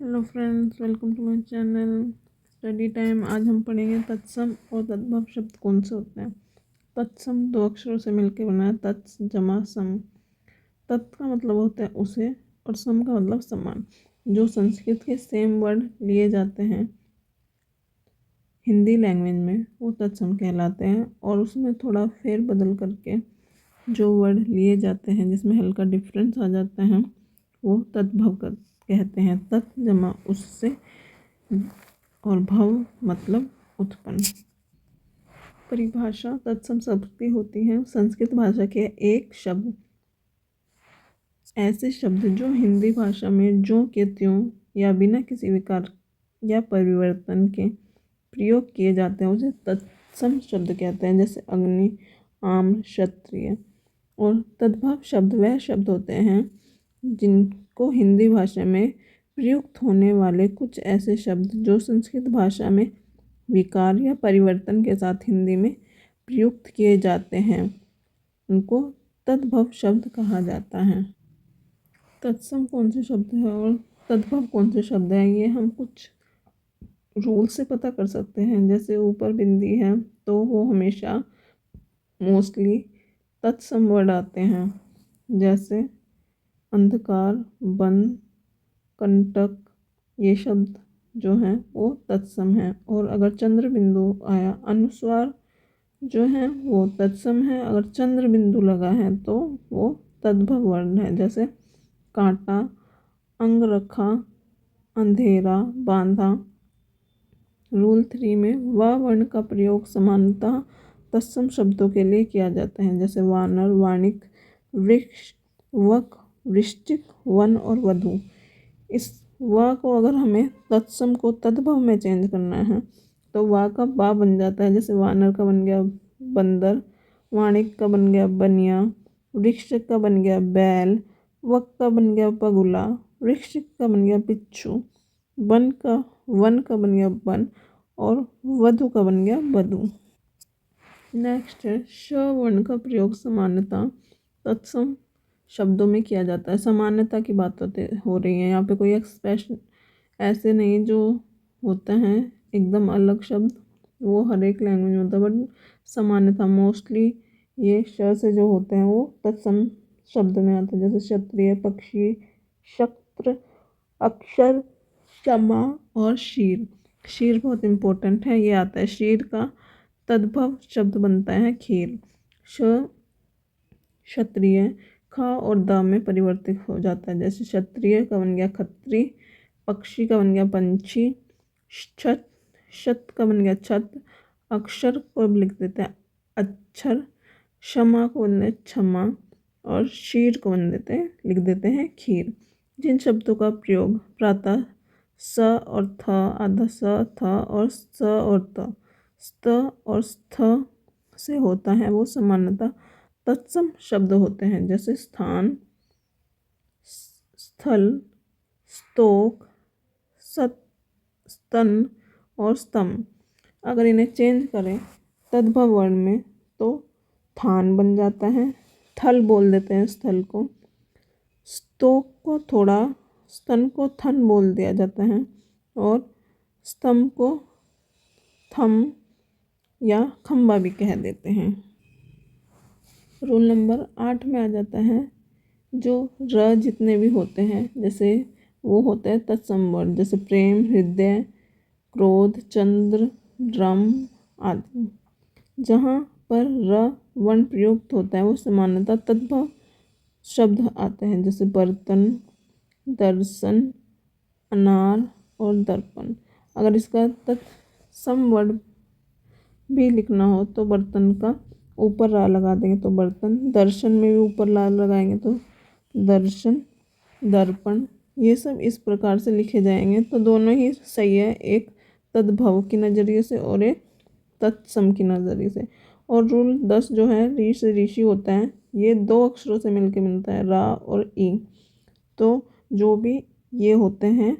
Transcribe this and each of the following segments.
Hello friends, welcome to my channel study time. आज हम पढ़ेंगे तत्सम और तद्भव शब्द कौन से होते हैं। तत्सम दो अक्षरों से मिलकर बना है, तत्स जमा सम। तत् का मतलब होता है उसे और सम का मतलब समान। जो संस्कृत के सेम वर्ड लिए जाते हैं हिंदी लैंग्वेज में वो तत्सम कहलाते हैं, और उसमें थोड़ा फेर बदल करके जो वर्ड लिए जाते हैं जिसमें हल्का डिफरेंस आ जाता है वो तद्भव कहते हैं। तत् जमा उससे और भव मतलब उत्पन्न। परिभाषा तत्सम शब्द की होती है संस्कृत भाषा के एक शब्द, ऐसे शब्द जो हिंदी भाषा में जो के त्यों या बिना किसी विकार या परिवर्तन के प्रयोग किए जाते हैं उसे तत्सम शब्द कहते हैं। जैसे अग्नि, आम्र, क्षत्रिय। और तद्भव शब्द वह शब्द होते हैं जिनको हिंदी भाषा में प्रयुक्त होने वाले कुछ ऐसे शब्द जो संस्कृत भाषा में विकार या परिवर्तन के साथ हिंदी में प्रयुक्त किए जाते हैं उनको तद्भव शब्द कहा जाता है। तत्सम कौन से शब्द है और तद्भव कौन से शब्द है, ये हम कुछ रूल से पता कर सकते हैं। जैसे ऊपर बिंदी है तो वो हमेशा मोस्टली तत्सम वर्ड आते हैं। जैसे अंधकार, वन, कंटक, ये शब्द जो हैं वो तत्सम हैं। और अगर चंद्र बिंदु आया, अनुस्वार जो है वो तत्सम है। अगर चंद्र बिंदु लगा है तो वो तद्भव वर्ण है। जैसे कांटा, अंगरखा, अंधेरा, बांधा। रूल 3 में व वर्ण का प्रयोग समानतः तत्सम शब्दों के लिए किया जाता है। जैसे वानर, वाणिक, वृक्ष, वक, वृश्चिक, वन और वधु। इस व को अगर हमें तत्सम को तद्भव में चेंज करना है तो वा का बा बन जाता है। जैसे वानर का बन गया बंदर, वाणिक का बन गया बनिया, वृक्ष का बन गया बैल, वक का बन गया पगुला, वृश्चिक का बन गया बिच्छू, वन का बन गया वन और वधु का बन गया वधु। नेक्स्ट है श वर्ण का प्रयोग सामान्यतः तत्सम शब्दों में किया जाता है। सामान्यता की बात हो रही है यहाँ पे, कोई एक्सप्रेशन ऐसे नहीं जो होता है एकदम अलग शब्द वो हर एक लैंग्वेज में होता है, बट सामान्यता मोस्टली ये श से जो होते हैं वो तत्सम शब्द में आते हैं। जैसे क्षत्रिय, पक्षी, शक्त्र, अक्षर, क्षमा और शीर। शीर बहुत इम्पोर्टेंट है, ये आता है। शीर का तद्भव शब्द बनता है खीर। क्षत्रिय ख और द में परिवर्तित हो जाता है। जैसे क्षत्रिय का बन गया खत्री, पक्षी का बन गया पंछी, छत का बन गया छत, अक्षर को लिख देते हैं अक्षर, क्षमा को बन देते क्षमा और शीर को लिख देते हैं खीर। जिन शब्दों का प्रयोग प्रातः स और थ, आधा स थ और स और त, स्त और स्थ से होता है वो सामान्यतः तत्सम शब्द होते हैं। जैसे स्थान, स्थल, स्तोक, सत, स्तन और स्तंभ। अगर इन्हें चेंज करें तद्भव वर्ण में तो थान बन जाता है, थल बोल देते हैं स्थल को, स्तोक को थोड़ा स्तन को थन बोल दिया जाता है और स्तंभ को थम या खंबा भी कह देते हैं। रूल नंबर 8 में आ जाता है जो र जितने भी होते हैं जैसे वो होते हैं तत्सम वर्ण। जैसे प्रेम, हृदय, क्रोध, चंद्र, ड्रम आदि। जहाँ पर र वर्ण प्रयुक्त होता है वो सामान्यतः तद्भव शब्द आते हैं। जैसे बर्तन, दर्शन, अनार और दर्पण। अगर इसका तत्सम वर्ण भी लिखना हो तो बर्तन का ऊपर रा लगा देंगे तो बर्तन, दर्शन में भी ऊपर ला लगाएंगे तो दर्शन, दर्पण। ये सब इस प्रकार से लिखे जाएंगे तो दोनों ही सही है, एक तद्भव की नज़रिए से और एक तत्सम की नज़रिए से। और रूल 10 जो है री से ऋषि होता है, ये दो अक्षरों से मिलकर मिलता है रा और ई। तो जो भी ये होते हैं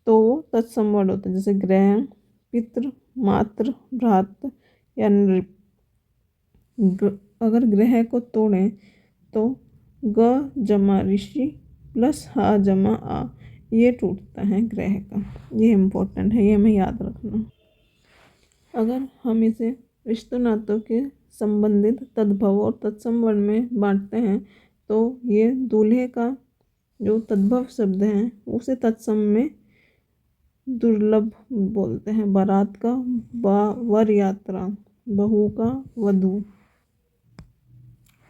तो वो तत्सम वर्ड होते हैं। जैसे ग्रह, पितृ, मातृ, भ्रात या नृप। अगर ग्रह को तोड़ें तो ग जमा ऋषि प्लस हा जमा आ, ये टूटता है ग्रह का। ये इम्पोर्टेंट है, ये हमें याद रखना। अगर हम इसे रिश्तों नातों के संबंधित तद्भव और तत्सम वर्ण में बांटते हैं तो ये दूल्हे का जो तद्भव शब्द है उसे तत्सम में दुर्लभ बोलते हैं। बारात का वर यात्रा, बहू का वधू।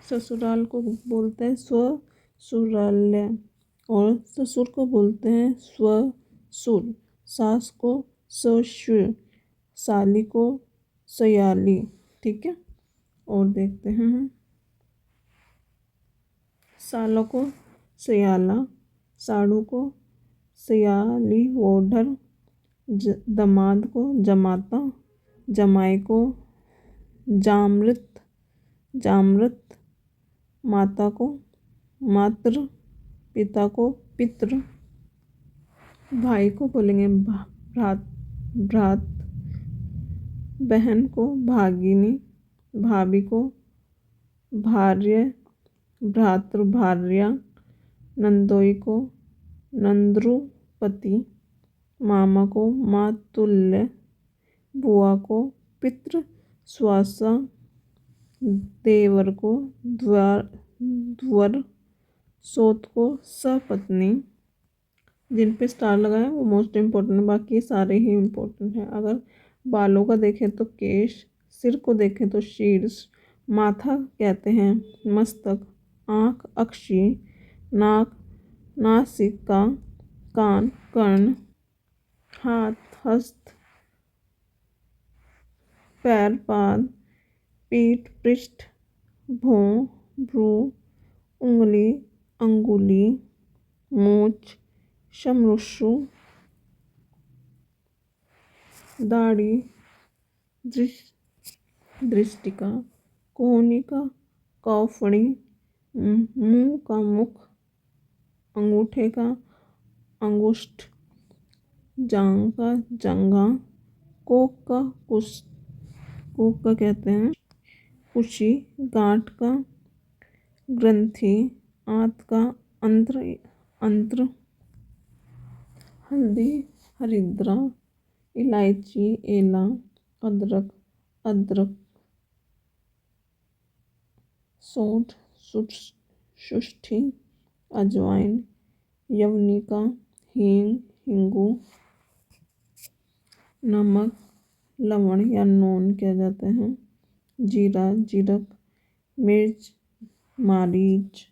ससुराल को बोलते हैं स्वसुराल्य और ससुर को बोलते हैं स्वसुर। सास को ससुर, साली को सयाली। ठीक है, और देखते हैं हम। सालों को सयाला, साड़ू को सयाली वोढर, दमाद को जमाता, जमाई को जामृत जामृत, माता को मातृ, पिता को पितृ, भाई को बोलेंगे भ्रात भ्रात, बहन को भागिनी, भाभी को भार्य भ्रातृ भार्या, नंदोई को नंद्रुपति, मामा को मातुल्य, बुआ को पितृ स्वासा, देवर को द्वर, सोत को सपत्नी। जिन पे स्टार लगा है वो मोस्ट इम्पोर्टेंट है, बाकी सारे ही इम्पोर्टेंट हैं। अगर बालों का देखें तो केश, सिर को देखें तो शीर्ष, माथा कहते हैं मस्तक, आँख अक्षी, नाक नासिका, कान कर्ण, हाथ हस्त, पैर पाद, पीठ पृष्ठ, भौं भ्रू, उंगली अंगुली, मूछ शमरुषु, दाढ़ी दृष्टिका, कोहनिका कौफड़ी, मुंह का मुख, अंगूठे का अंगुष्ठ, जांग का जंघा, कोक का कहते हैं कुशी, गांठ का ग्रंथि, आंत का अंत्र, हल्दी हरिद्रा, इलायची एला, अदरक, सौंठ सुष्ठी, अजवाइन, यवनिका, हींग हिंगू, नमक लवण या नून कह जाते हैं, जीरा जीरक, मिर्च मरीच,